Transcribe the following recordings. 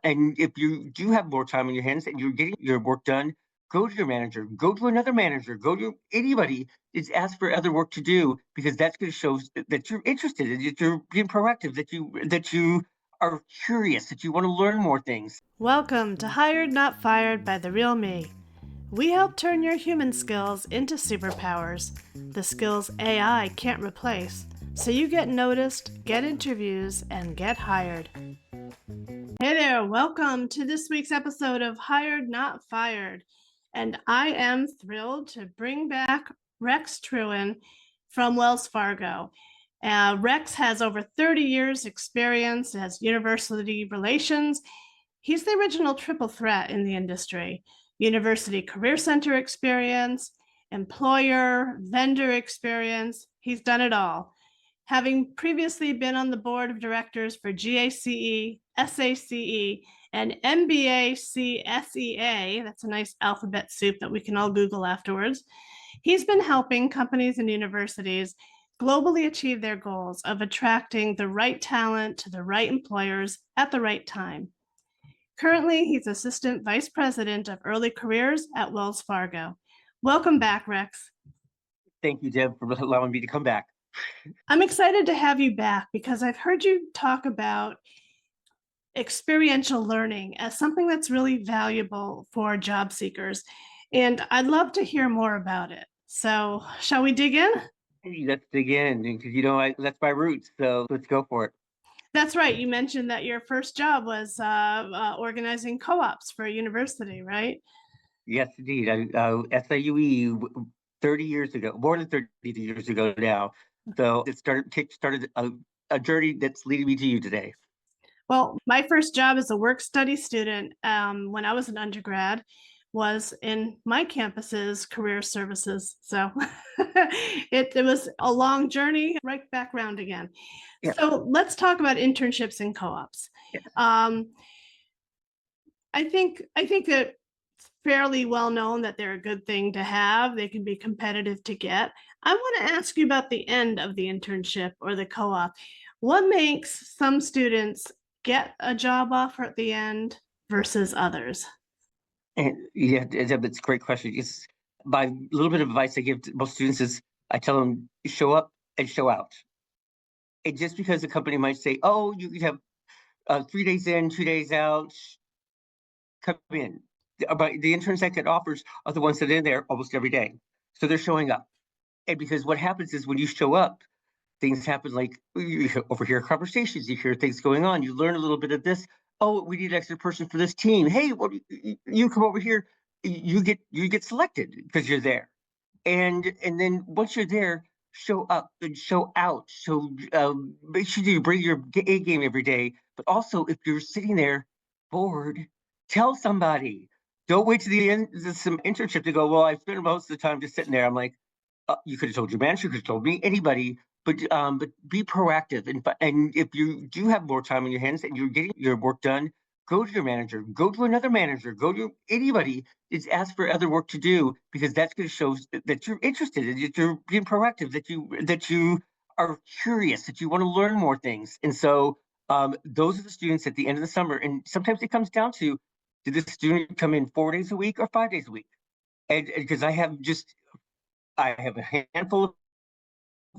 And if you do have more time on your hands and you're getting your work done, go to your manager, go to another manager, go to anybody. Just ask for other work to do because that's going to show that you're interested, that you're being proactive, that you are curious, that you want to learn more things. Welcome to Hired Not Fired by The Real Me. We help turn your human skills into superpowers, the skills AI can't replace, so you get noticed, get interviews, and get hired. Hey there, welcome to this week's episode of Hired Not Fired. And I am thrilled to bring back Rex Trewin from Wells Fargo. Rex has over 30 years experience as university relations. He's the original triple threat in the industry: university career center experience, employer, vendor experience. He's done it all. Having previously been on the board of directors for GACE, SACE, and MBACSEA, that's a nice alphabet soup that we can all Google afterwards, he's been helping companies and universities globally achieve their goals of attracting the right talent to the right employers at the right time. Currently, he's Assistant Vice President of Early Careers at Wells Fargo. Welcome back, Rex. Thank you, Deb, for allowing me to come back. I'm excited to have you back because I've heard you talk about experiential learning as something that's really valuable for job seekers. And I'd love to hear more about it. So, shall we dig in? Hey, let's dig in because that's my roots. So let's go for it. That's right. You mentioned that your first job was organizing co-ops for a university, right? Yes, indeed. SIUE 30 years ago, more than 30 years ago now. So it started a journey that's leading me to you today. Well, my first job as a work study student when I was an undergrad was in my campus's career services. So it was a long journey, right back round again. Yeah. So let's talk about internships and co-ops. Yeah. I think that it's fairly well known that they're a good thing to have. They can be competitive to get. I want to ask you about the end of the internship or the co-op. What makes some students get a job offer at the end versus others? And yeah, that's a great question. It's my little bit of advice I give to most students is I tell them show up and show out. And just because the company might say, "Oh, you have 3 days in, 2 days out," come in. But the interns that get offers are the ones that are in there almost every day, so they're showing up. And because what happens is when you show up, things happen like you overhear conversations, you hear things going on, you learn a little bit of this. Oh, we need an extra person for this team. Hey, well, you come over here, you get selected because you're there. And then once you're there, show up and show out. So make sure you bring your A game every day. But also, if you're sitting there bored, tell somebody. Don't wait to the end of some internship to go, well, I spent most of the time just sitting there. I'm like, you could have told your manager, you could have told me, anybody, but be proactive. And if you do have more time on your hands and you're getting your work done, go to your manager, go to another manager, go to anybody. Just ask for other work to do because that's going to show that you're interested, that you're being proactive, that you are curious, that you want to learn more things. And so those are the students at the end of the summer. And sometimes it comes down to, did this student come in 4 days a week or 5 days a week? And because I have a handful of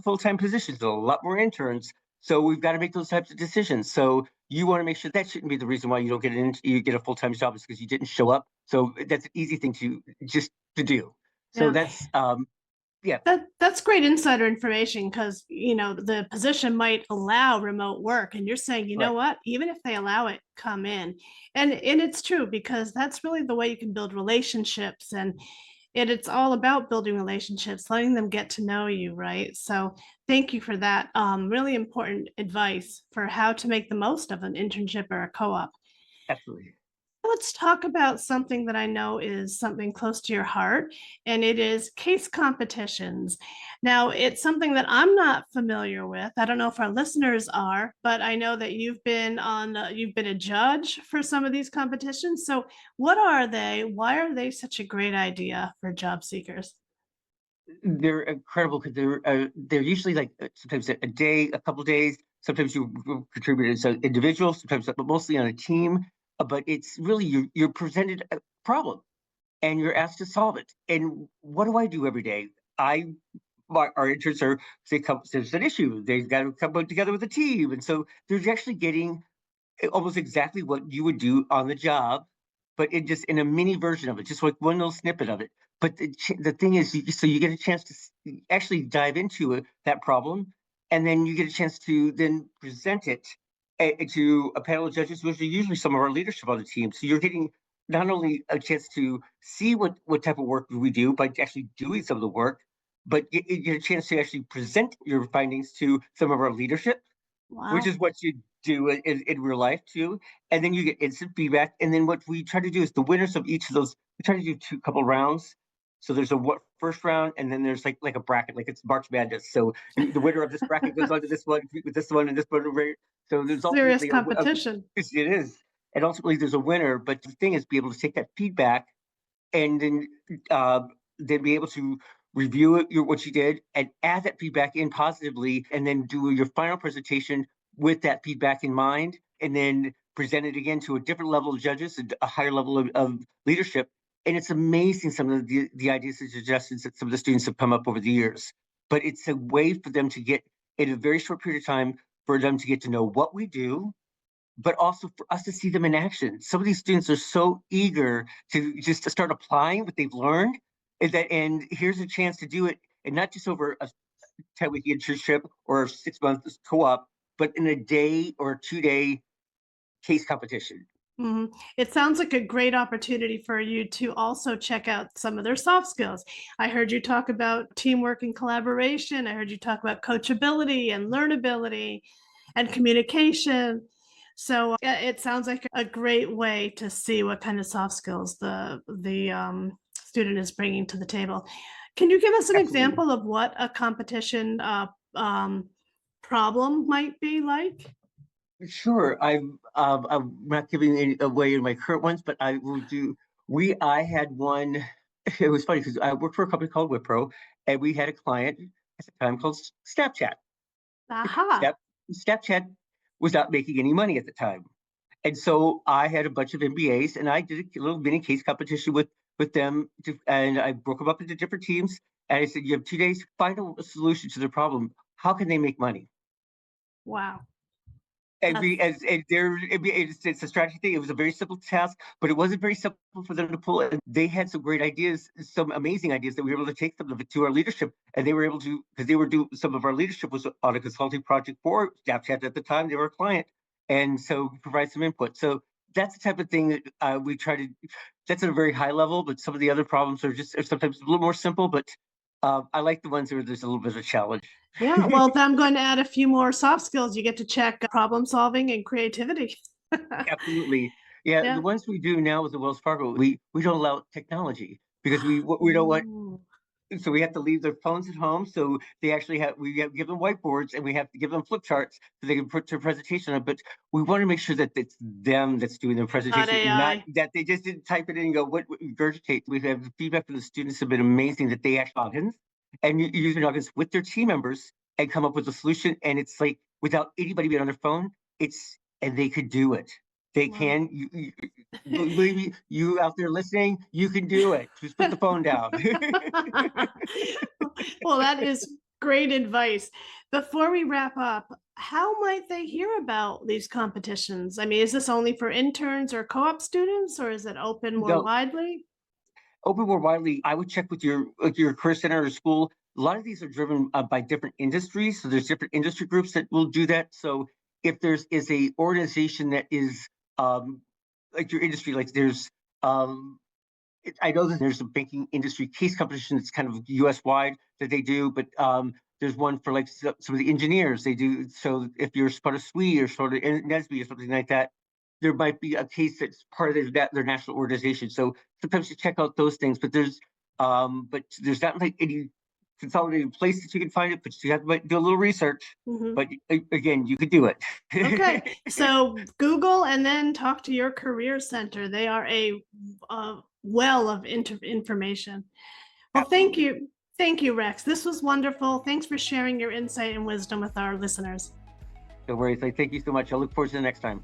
full-time positions, a lot more interns. So we've got to make those types of decisions. So you want to make sure that shouldn't be the reason why you don't you get a full-time job is because you didn't show up. So that's an easy thing to do. So Yeah. that's yeah. That's great insider information because the position might allow remote work, and you're saying, you know Right. what, even if they allow it, come in. And it's true because that's really the way you can build relationships, and it's all about building relationships, letting them get to know you, right? So thank you for that really important advice for how to make the most of an internship or a co-op. Absolutely. Let's talk about something that I know is something close to your heart, and it is case competitions. Now, it's something that I'm not familiar with. I don't know if our listeners are, but I know that you've been a judge for some of these competitions. So, what are they? Why are they such a great idea for job seekers? They're incredible because they're usually like sometimes a day, a couple days. Sometimes you contribute as an individual, sometimes but mostly on a team. but it's really you're presented a problem and you're asked to solve it. And what do I do every day? I our interns are they come there's an issue. They've got to come together with a team, and so they're actually getting almost exactly what you would do on the job, but it just in a mini version of it, just like one little snippet of it. But the thing is, so you get a chance to actually dive into that problem, and then you get a chance to then present it to a panel of judges, which are usually some of our leadership on the team. So you're getting not only a chance to see what type of work we do by actually doing some of the work, but you get a chance to actually present your findings to some of our leadership, which Wow. is what you do in real life too. And then you get instant feedback. And then what we try to do is the winners of each of those, we try to do two couple rounds. So there's a first round, and then there's like a bracket, like it's March Madness. So the winner of this bracket goes on to this one, with this one, and this one. So there's Serious ultimately competition. it is, and ultimately there's a winner. But the thing is, be able to take that feedback and uh, then be able to review what you did and add that feedback in positively, and then do your final presentation with that feedback in mind, and then present it again to a different level of judges, a higher level of leadership. And it's amazing some of the ideas and suggestions that some of the students have come up over the years. But it's a way for them to get, in a very short period of time, for them to get to know what we do, but also for us to see them in action. Some of these students are so eager to start applying what they've learned, and here's a chance to do it, and not just over a 10-week internship or 6 month co-op, but in a day or 2 day case competition. It sounds like a great opportunity for you to also check out some of their soft skills. I heard you talk about teamwork and collaboration. I heard you talk about coachability and learnability and communication. So it sounds like a great way to see what kind of soft skills the student is bringing to the table. Can you give us an Absolutely. example of what a competition problem might be like? Sure. I'm not giving any away in my current ones, but I will do. I had one. It was funny because I worked for a company called Wipro, and we had a client at the time called Snapchat. Aha! Snap Snapchat was not making any money at the time. And so I had a bunch of MBAs, and I did a little mini case competition with them, and I broke them up into different teams. And I said, "You have 2 days to find a solution to their problem. How can they make money?" Wow. And That's we, as and there, it's a strategy thing. It was a very simple task, but it wasn't very simple for them to pull. And they had some great ideas, some amazing ideas that we were able to take them to our leadership, and they were able to, because they were doing, some of our leadership was on a consulting project for Snapchat at the time. They were a client, and so we provide some input. So that's the type of thing that we try to. That's at a very high level, but some of the other problems are sometimes a little more simple. But I like the ones where there's a little bit of a challenge. Yeah, well, then I'm going to add a few more soft skills. You get to check problem solving and creativity. Absolutely. Yeah, the Yeah. ones we do now with the Wells Fargo, we don't allow technology because we don't want, Ooh, so we have to leave their phones at home. So they actually give them whiteboards, and we have to give them flip charts so they can put their presentation on. But we want to make sure that it's them that's doing the not presentation, and not AI. that they just didn't type it in and go, what regurgitate. We have the feedback from the students have been amazing, that they actually logins and use their logins with their team members and come up with a solution. And it's like, without anybody being on their phone, and they could do it. They Wow. can. Believe me, you out there listening, you can do it. Just put the phone down. Well, that is great advice. Before we wrap up, how might they hear about these competitions? I mean, is this only for interns or co-op students, or is it open more No, widely? open more widely. I would check with your career center or school. A lot of these are driven by different industries, so there's different industry groups that will do that. So if there's is a organization that is like your industry, like there's I know that there's a banking industry case competition that's kind of US wide that they do, but there's one for like some of the engineers they do. So if you're part of SWE or sort of NSBE or something like that, there might be a case that's part of their national organization. So sometimes you check out those things, but there's not like any consolidated place that you can find it, but you have to do a little research. Mhm. But again, you could do it. Okay, so Google and then talk to your career center. They are a well of information. Well, Absolutely. thank you, Rex. This was wonderful. Thanks for sharing your insight and wisdom with our listeners. No worries. Like, thank you so much. I look forward to the next time.